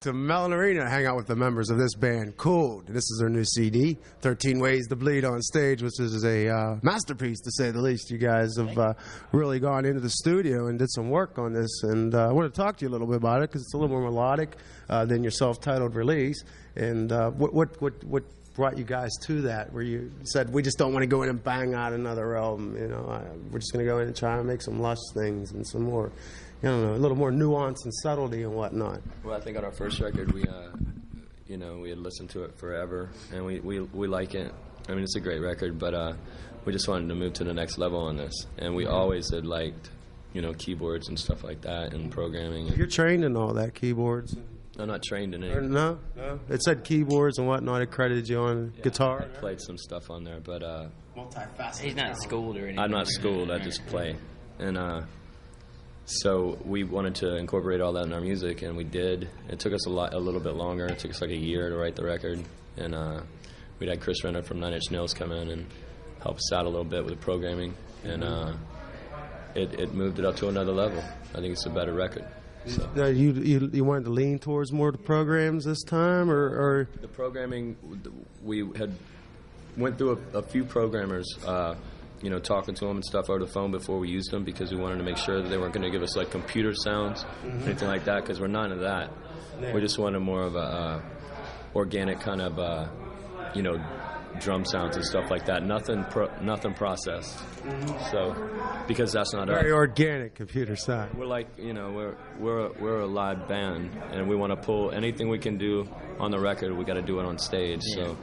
To Mellon Arena, hang out with the members of this band, Cold. This is their new CD, 13 Ways to Bleed on Stage, which is a masterpiece, to say the least. You guys have really gone into the studio and did some work on this, and I want to talk to you a little bit about it because it's a little more melodic than your self-titled release. And what brought you guys to that, where you said, we just don't want to go in and bang out another album, you know, we're just going to go in and try and make some lush things and some more, you know, a little more nuance and subtlety and whatnot. Well, I think on our first record, we had listened to it forever, and we like it. I mean, it's a great record, but we just wanted to move to the next level on this, and we always had liked, you know, keyboards and stuff like that, and programming. And you're trained in all that, keyboards? I'm not trained in it. No. It said keyboards and whatnot. It credited you on guitar. I played some stuff on there, but multifaceted. He's not schooled or anything. I'm not schooled. I just play, and so we wanted to incorporate all that in our music, and we did. It took us a little bit longer. It took us like a year to write the record, and we had Chris Renner from Nine Inch Nails come in and help us out a little bit with the programming, and it moved it up to another level. I think it's a better record. So. You wanted to lean towards more of the programs this time, or the programming? We had went through a few programmers, you know, talking to them and stuff over the phone before we used them, because we wanted to make sure that they weren't going to give us like computer sounds, anything like that, because we're none of that. Yeah. We just wanted more of a organic kind of, you know, drum sounds and stuff like that. Nothing processed. So, because that's not very organic computer sound. We're like, you know, we're a live band, and we want to pull anything we can do on the record. We got to do it on stage. Yeah. So,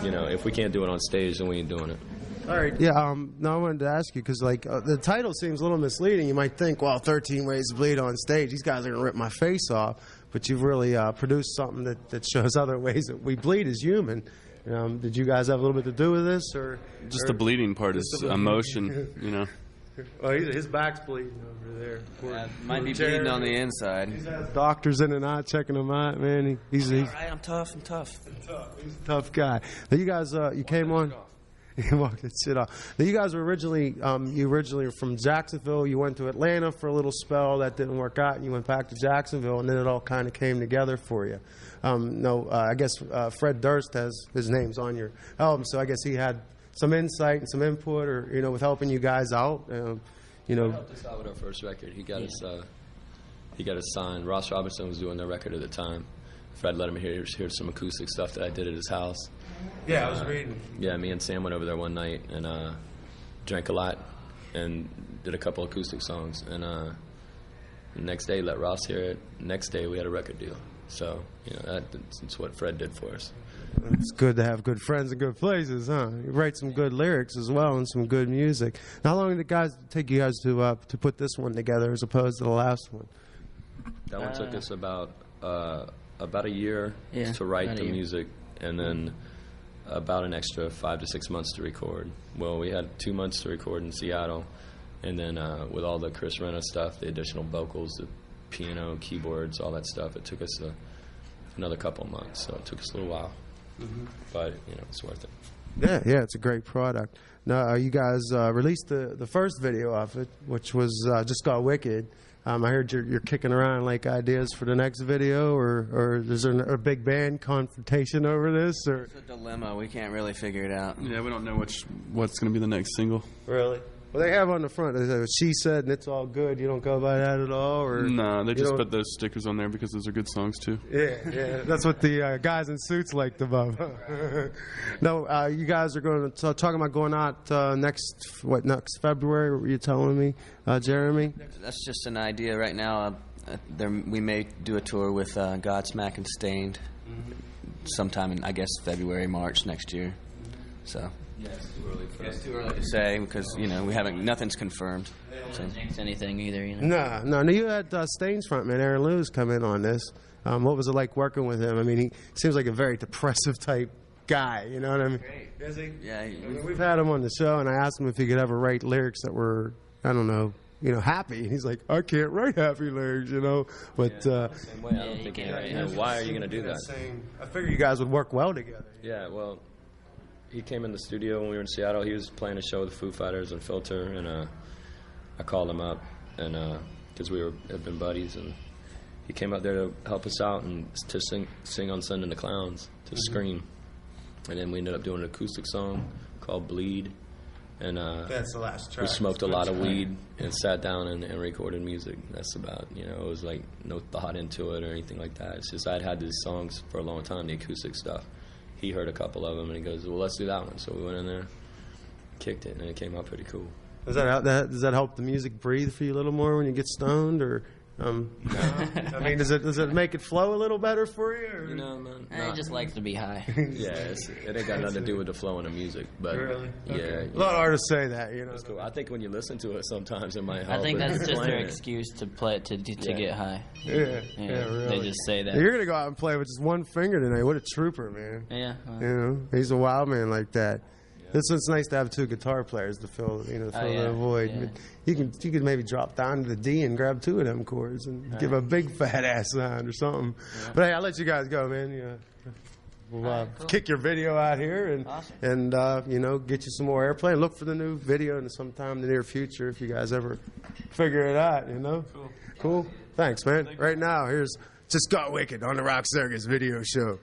you know, if we can't do it on stage, then we ain't doing it. All right. Yeah. No, I wanted to ask you because, like, the title seems a little misleading. You might think, well, 13 Ways to Bleed on Stage. These guys are gonna rip my face off. But you've really produced something that shows other ways that we bleed as human. Did you guys have a little bit to do with this, or just the bleeding part is emotion, you know? Well, his back's bleeding over there. Might be bleeding on the inside. He's had doctors in and out checking him out, man. He's all right. I'm tough. He's a tough guy. Now, you guys, you came on. You walked that shit off. Now, you guys were originally were from Jacksonville. You went to Atlanta for a little spell. That didn't work out, and you went back to Jacksonville, and then it all kind of came together for you. I guess Fred Durst has his name's on your album, so I guess he had some insight and some input, or, you know, with helping you guys out. You know, he helped us out with our first record. He got us signed. Ross Robinson was doing their record at the time. Fred let him hear some acoustic stuff that I did at his house. Yeah, I was reading. Yeah, me and Sam went over there one night and drank a lot and did a couple acoustic songs. And the next day, let Ross hear it. Next day, we had a record deal. So, you know, that's what Fred did for us. It's good to have good friends in good places, huh? You write some good lyrics as well and some good music. How long did it take you guys to put this one together as opposed to the last one? That one took us about a year to write the music, and then about an extra 5 to 6 months to record. Well, we had 2 months to record in Seattle, and then with all the Chris Renna stuff, the additional vocals, the piano, keyboards, all that stuff, it took us another couple months, so it took us a little while. But, you know, it's worth it. Yeah, it's a great product. Now, you guys released the first video of it, which was just called Wicked. I heard you're kicking around like ideas for the next video, or is there a big band confrontation over this? Or it's a dilemma. We can't really figure it out. Yeah, we don't know what's going to be the next single. Really? Well, they have on the front, they say, she said, and it's all good. You don't go by that at all? Or no, they just put those stickers on there because those are good songs, too. Yeah. That's what the guys in suits liked about. No, you guys are going to talking about going out next February, were you telling me, Jeremy? That's just an idea right now. We may do a tour with Godsmack and Stained sometime in, I guess, February, March next year. So... Yeah, it's too early to say because, you know, nothing's confirmed. So. Jinx anything either, you know. No. You had Stain's frontman Aaron Lewis come in on this. What was it like working with him? I mean, he seems like a very depressive type guy. You know what I mean? Great. Is he? Yeah. We've had him on the show, and I asked him if he could ever write lyrics that were, I don't know, you know, happy. And he's like, I can't write happy lyrics, you know. But same way, I don't think why are you going to do that? I figured you guys would work well together. Yeah, well. He came in the studio when we were in Seattle. He was playing a show with the Foo Fighters and Filter, and I called him up, and because we had been buddies, and he came out there to help us out and to sing on Sending the Clowns to Scream. And then we ended up doing an acoustic song called Bleed. And that's the last track. we smoked a lot of weed and sat down and recorded music. That's about, you know, it was like no thought into it or anything like that. It's just I'd had these songs for a long time, the acoustic stuff. He heard a couple of them and he goes, well, let's do that one. So we went in there, kicked it, and it came out pretty cool. Does that help the music breathe for you a little more when you get stoned, or I mean, does it make it flow a little better for you? Or? You know, man. I just like to be high. Yeah, it ain't got nothing to do with the flow and the music, but Really? yeah. A lot of artists say that, you know. That's cool. I think when you listen to it, sometimes it might help. I think with that's just their playing it. excuse to play to get high. Yeah, really. They just say that. You're gonna go out and play with just one finger tonight. What a trooper, man. Yeah. You know, he's a wild man like that. It's nice to have two guitar players to fill the void. Yeah. You can maybe drop down to the D and grab two of them chords and give a big fat ass sound or something. Yeah. But hey, I'll let you guys go, man. We'll cool. Kick your video out here and awesome. Get you some more airplay and look for the new video in sometime in the near future if you guys ever figure it out. Cool. Thanks, man. Right now, here's Just Got Wicked on the Rock Circus video show.